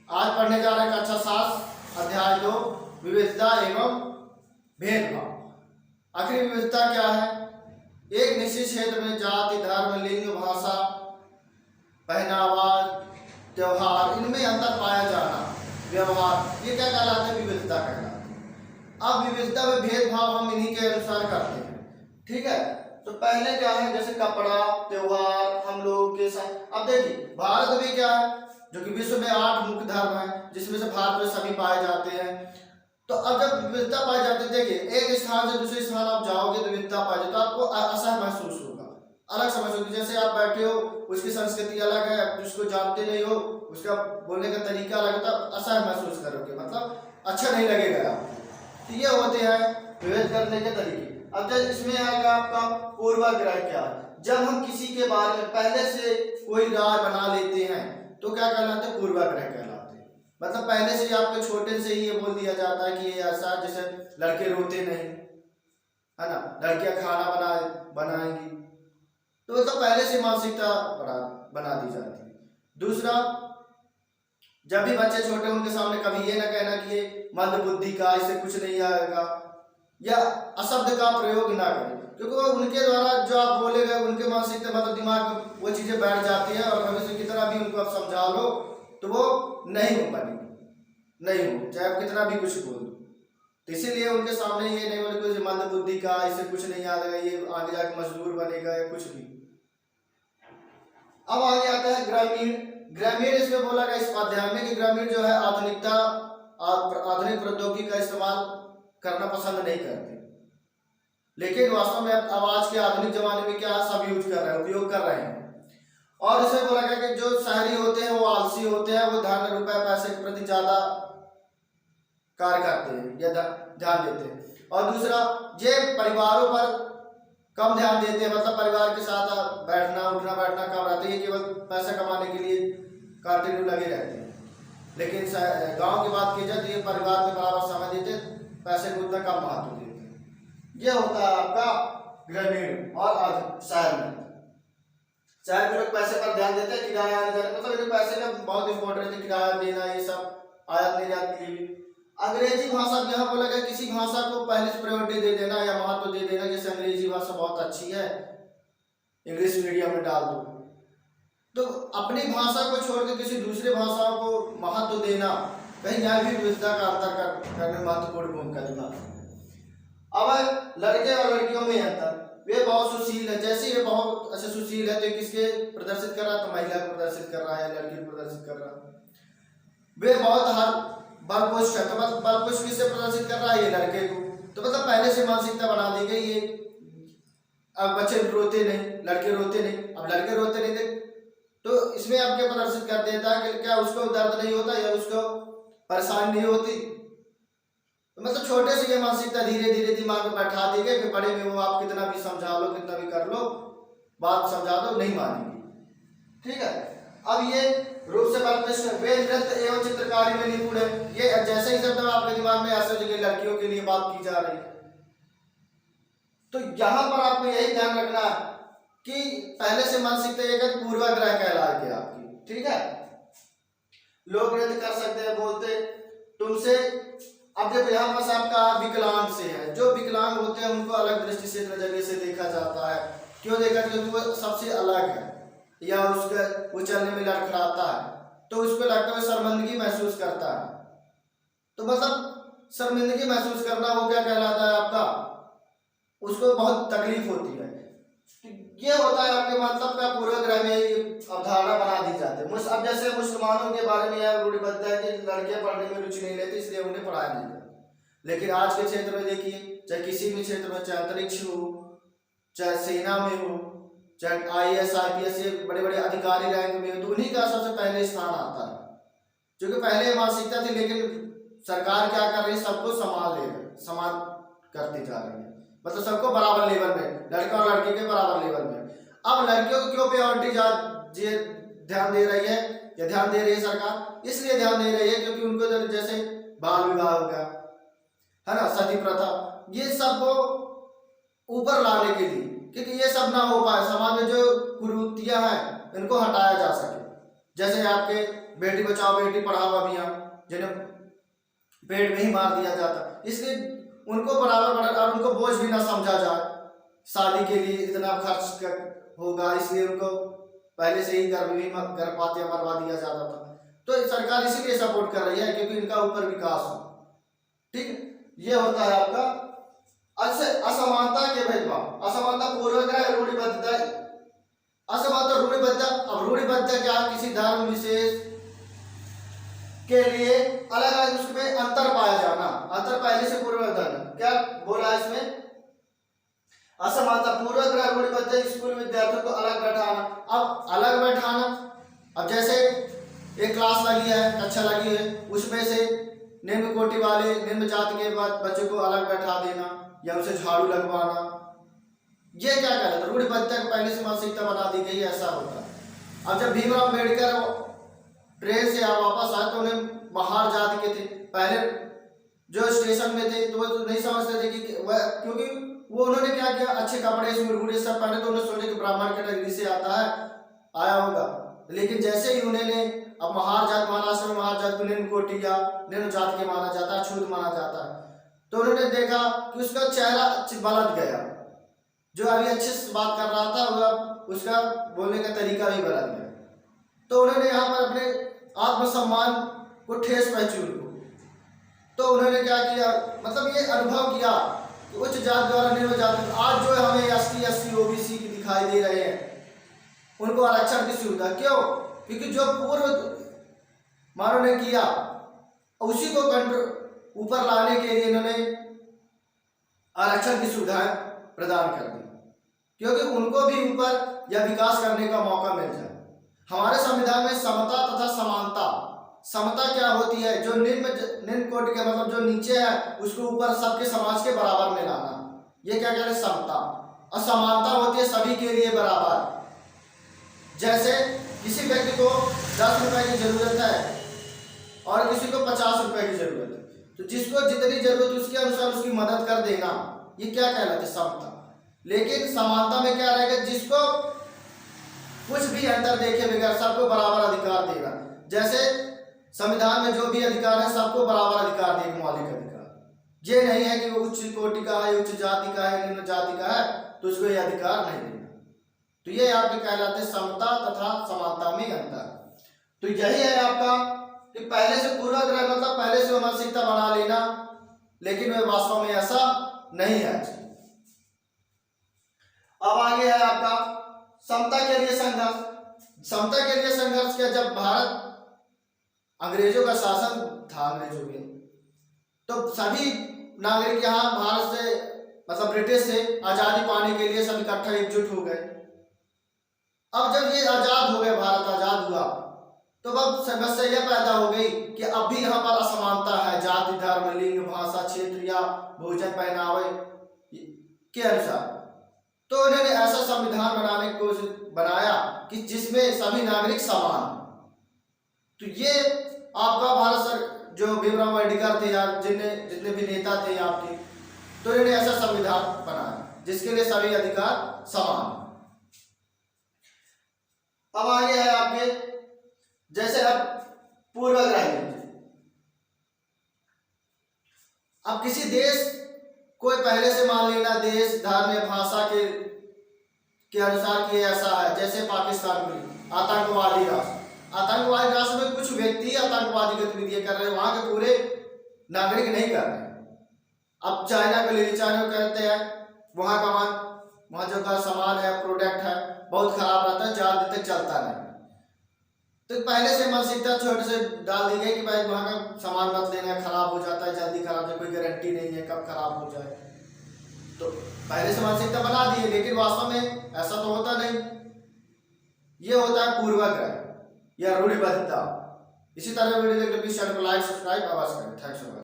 आज पढ़ने जा रहे हैं कक्षा 7 अध्याय 2 विविधता एवं भेदभाव। आखिरी विविधता क्या है? एक निश्चित क्षेत्र में जाति, धर्म, लिंग, भाषा, पहनावा, त्योहार, इनमें अंतर पाया जाना, व्यवहार, ये क्या कहलाते हैं? विविधता कहलाते हैं। अब विविधता में भेदभाव हम इन्हीं के अनुसार करते हैं, ठीक है। तो पहले क्या है, जैसे कपड़ा, त्योहार, हम लोगों के साथ। अब देखिए भारत में क्या है, जो कि विश्व में 8 मुख्य धर्म है, जिसमें से भारत में सभी पाए जाते हैं। तो अब जब विविधता पाई जाती है, देखिए एक स्थान से दूसरे स्थान आप जाओगे तो विविधता पाई जाती है, तो आपको असह महसूस होगा, अलग समझ होगी। जैसे आप बैठे हो, उसकी संस्कृति अलग है, उसको जानते नहीं हो, उसका बोलने का तरीका अलग है, तब असह महसूस करोगे, मतलब अच्छा नहीं लगेगा आपको। तो ये होते हैं विवेद करने के तरीके। अब जब इसमें आएगा आपका पूर्वाग्रह क्या है। जब हम किसी के बारे में पहले से कोई राय बना लेते हैं तो क्या कहलाते हैं? पूर्वाग्रह कहलाते हैं। मतलब पहले से आपके छोटे से ही ये बोल दिया जाता है कि ये ऐसा, जैसे लड़के रोते नहीं है ना, लड़कियां खाना बनाएंगी, तो मतलब पहले से मानसिकता बना दी जाती है। दूसरा, जब भी बच्चे छोटे उनके सामने कभी ये ना कहना कि ये मंद बुद्धि का, इससे कुछ नहीं आएगा, या अशब्द का प्रयोग ना करें, क्योंकि वो उनके द्वारा जो आप बोलेगा उनके मानसिकता मतलब दिमाग में वो चीजें बैठ जाती है, और भविष्य की तरह भी उनको आप समझा लो तो वो नहीं हो पाएगी, नहीं हो, चाहे आप कितना भी कुछ बोल दो। तो इसीलिए उनके सामने ये नहीं बोले कुछ मंद बुद्धि का, इससे कुछ नहीं आएगा, ये आगे जाके मजदूर बनेगा या कुछ भी। अब आगे आता है ग्रामीण। ग्रामीण इसमें बोला गया इस अध्याय में कि ग्रामीण जो है आधुनिक प्रौद्योगिकी का इस्तेमाल करना पसंद नहीं करते, लेकिन वास्तव में अब आज के आधुनिक जमाने में क्या सब यूज कर रहे हैं, उपयोग कर रहे हैं। और इसमें बोला गया कि जो शहरी होते हैं वो आलसी होते हैं, वो धन, रुपए, पैसे के प्रति ज्यादा कार्य करते हैं या ध्यान देते हैं। और दूसरा, ये परिवारों पर कम ध्यान देते हैं, मतलब परिवार के साथ बैठना उठना बैठना कम रहता है, ये केवल पैसा कमाने के लिए कंटिन्यू लगे रहते हैं। लेकिन गांव की बात की जाए तो ये परिवार में बराबर समय देते, पैसे को उतना कम महत्व देते हैं। ये होता है आपका ग्रामीण। और शहर में लोग पैसे पर ध्यान देते हैं, किराया आने जाने, मतलब पैसे का बहुत इंपॉर्टेंट है, किराया देना, ये सब आयात निर्यात के लिए। अंग्रेजी भाषा यहाँ बोला गया किसी भाषा को पहले से प्रायोरिटी दे देना या महत्व दे देना, जैसे अंग्रेजी भाषा बहुत अच्छी है, इंग्लिश मीडियम में डाल दो, तो अपनी भाषा को छोड़कर किसी दूसरे भाषा को महत्व देना, कहीं यहाँ भी विविधता का अंतर करने में महत्वपूर्ण भूमिका निभाता। अब लड़के और लड़कियों में अंतर, वे बहुत सुशील है, जैसे ये बहुत अच्छे सुशील है तो किसके प्रदर्शित कर रहा है? तो महिला को प्रदर्शित कर रहा है, लड़की को प्रदर्शित कर रहा है। वे बहुत बलपुष्ट है, तो मतलब बलपुष्ट किससे प्रदर्शित कर रहा है? ये लड़के को। तो मतलब पहले से मानसिकता बना दी गई ये। अब बच्चे रोते नहीं, लड़के रोते नहीं, अब लड़के रोते नहीं थे तो इसमें अब क्या प्रदर्शित कर देता है कि क्या उसको दर्द नहीं होता या उसको परेशानी नहीं होती। तो मतलब छोटे से ये मानसिकता धीरे धीरे दिमाग में बैठा दी गई कि बड़े में वो आप कितना भी समझा लो, कितना भी कर लो, बात समझा दो, नहीं मानेंगे, ठीक है। अब ये रूप से बलपुष्ट, वे नृत्य एवं चित्रकारी में निपुण है। ये जैसे ही शब्द आपके दिमाग में ऐसे जगह लड़कियों के लिए बात की जा रही है, तो यहाँ पर आपको यही ध्यान रखना है कि पहले से मानसिकता एक पूर्वाग्रह कहलाएगी आपकी, ठीक है। लोग नृत्य कर सकते हैं, बोलते तुमसे। अब जब यहाँ पर आपका विकलांग से है, जो विकलांग होते हैं उनको अलग दृष्टि से नजरिए से देखा जाता है। क्यों देखा? क्योंकि वो सबसे अलग है या उसका वो चलने में लड़खड़ाता है, तो उसको लगता है शर्मिंदगी महसूस करता है। तो मतलब शर्मिंदगी महसूस करना वो क्या कहलाता है आपका? उसको बहुत तकलीफ होती है। ये होता है आपके मतलब का पूर्वाग्रह में अवधारणा बना दी जाती है। अब जैसे मुसलमानों के बारे में यह रूढ़िबद्ध है कि लड़कियां पढ़ने में रुचि नहीं लेती, इसलिए उन्हें पढ़ाया नहीं जाता। लेकिन आज के क्षेत्र में देखिए, चाहे किसी भी क्षेत्र में, चाहे अंतरिक्ष हो, चाहे सेना में हो, चाहे IAS IPS ये बड़े बड़े अधिकारी रैंक में हो, तो उन्हीं का सबसे पहले स्थान आता है। क्योंकि पहले मानसिकता थी, लेकिन सरकार क्या कर रही है? सबको समान करती जा रही है, मतलब सबको बराबर लेवल में, लड़का और लड़की के बराबर लेवल में। अब लड़कियों को क्यों प्रायोरिटी ध्यान दे रही है या ध्यान दे रही है सरकार? इसलिए ध्यान दे रही है क्योंकि उनको जैसे बाल विवाह हो गया है ना, सती प्रथा, ये सब ऊपर लाने के लिए, क्योंकि ये सब ना हो पाए, समाज में जो कुरीतियां हैं इनको हटाया जा सके। जैसे आपके बेटी बचाओ बेटी पढ़ाओ अभियान, जिन्हें पेट में ही मार दिया जाता, इसलिए उनको बराबर और उनको बोझ भी ना समझा जाए। शादी के लिए इतना खर्च होगा, इसलिए उनको पहले से ही गर्भपात या मरवा दिया जाता था। तो सरकार इसीलिए सपोर्ट कर रही है क्योंकि इनका ऊपर विकास हो। ठीक, ये होता है आपका असमानता के भेदभाव। असमानता पूर्वाग्रह रूढ़िबद्धता। असमानता रूढ़िबद्धता। अब रूढ़िबद्धता क्या, किसी धर्म विशेष के लिए अलग अलग उसमें अंतर पाया जाना। अंतर पहले से पूर्वाग्रह क्या बोला है इसमें, असमानता पूर्वाग्रह रूढ़िबद्धता, स्कूल विद्यार्थियों को अलग बैठाना। अब अलग बैठाना, अब जैसे एक क्लास लगी है, कक्षा लगी है, उसमें से निम्न कोटि वाले निम्न जाति के बच्चों को अलग बैठा देना या उसे झाड़ू लगवाना, ये क्या कहलाता है, रूढ़िबद्धता को पहले से मानसिकता बना दी गई, ऐसा होता है। अब जब भीमराव अम्बेडकर ट्रेन से वापस आए तो उन्हें महार जाति के थे, पहले जो स्टेशन में थे तो वो नहीं समझते थे कि वह, क्योंकि वो उन्होंने क्या किया, अच्छे कपड़े मुरगुड़े सब पहने, तो उन्होंने सोचे कि ब्राह्मण कैटेगरी से आता है, आया होगा। लेकिन जैसे ही उन्होंने अब महार जाति, महाराष्ट्र में महार जाति को निम्न कोटि या निम्न जाति के माना जाता है, छूत माना जाता है, तो उन्होंने देखा कि उसका चेहरा बदल गया। जो अभी अच्छे से बात कर रहा था वह उसका बोलने का तरीका भी बदल गया। तो उन्होंने यहाँ पर अपने आत्मसम्मान को ठेस पहुंची उनको। तो उन्होंने क्या किया, मतलब ये अनुभव किया कि उच्च जाति द्वारा निम्न जाति, आज जो हमें ST SC OBC दिखाई दे रहे हैं उनको आरक्षण की सुविधा, क्यों, क्योंकि जो पूर्व मानव ने किया उसी को कंट्रोल ऊपर लाने के लिए इन्होंने आरक्षण की सुविधाएं प्रदान कर दी, क्योंकि उनको भी ऊपर या विकास करने का मौका मिल जाए। हमारे संविधान में समता तथा समानता। समता क्या होती है, जो निम्न कोटि के मतलब जो नीचे है उसको ऊपर सबके समाज के बराबर में लाना, ये क्या कहते हैं, समता। और समानता होती है सभी के लिए बराबर। जैसे किसी व्यक्ति को 10 रुपए की जरूरत है और किसी को 50 रुपए की जरूरत है, तो जिसको जितनी जरूरत है उसके अनुसार उसकी मदद कर देना, ये क्या कहलाता है, समता। लेकिन समानता में क्या रहेगा, जिसको कुछ भी अंतर देखे बगैर सबको बराबर अधिकार देना। जैसे संविधान में जो भी अधिकार है सबको बराबर अधिकार दे, मौलिक अधिकार। ये नहीं है कि वो उच्च कोटि का है, उच्च जाति का है, निम्न जाति का है तो उसको ये अधिकार नहीं देना। तो ये आपके कहलाते समता तथा समानता में अंतर। तो यही है आपका कि पहले से पूर्वाग्रह मतलब पहले से मानसिकता बना लेना, लेकिन वह वास्तव में ऐसा नहीं है। अब आगे है आपका समता के लिए संघर्ष। समता के लिए संघर्ष क्या, जब भारत अंग्रेजों का शासन था, अंग्रेजों के, तो सभी नागरिक यहाँ भारत से मतलब ब्रिटिश से आजादी पाने के लिए सब इकट्ठा एकजुट हो गए। अब जब ये आजाद हो गए, भारत आजाद हुआ, तो अब समस्या यह पैदा हो गई कि अब भी यहाँ पर असमानता है, जाति धर्म लिंग भाषा क्षेत्र या भोजन पहनावे के अनुसार। तो उन्होंने ऐसा संविधान बनाने की कोशिश बनाया कि जिसमें सभी नागरिक समान। तो ये आपका भारत सर जो भीमराव अम्बेडकर थे या जितने भी नेता थे आपके, तो इन्होंने ऐसा संविधान बनाया जिसके लिए सभी अधिकार समान। अब आगे है आपके जैसे अब पूर्वाग्रह। अब किसी देश कोई पहले से मान लेना देश धर्म या भाषा के अनुसार कि ऐसा है, जैसे पाकिस्तान में आतंकवादी राष्ट्र। आतंकवादी राष्ट्र में कुछ व्यक्ति आतंकवादी गतिविधियां कर रहे हैं, वहां के पूरे नागरिक नहीं कर रहे। अब चाइना को ले लीजिए, चाइना को कहते हैं वहां जो का सामान है प्रोडक्ट है बहुत खराब रहता है, 4 दिन तक चलता नहीं। तो पहले से मानसिकता छोटे से डाल दी गई कि भाई वहाँ का सामान मत लेना, खराब हो जाता है, जल्दी खराब है, कोई गारंटी नहीं है कब खराब हो जाए। तो पहले से मानसिकता बना दी है, लेकिन वास्तव में ऐसा तो होता नहीं। ये होता है पूर्वाग्रह या रूढ़िबद्धता। इसी तरह वीडियो देखने प्लीज चैनल को लाइक सब्सक्राइब अवश्य करें। Thanks for watching.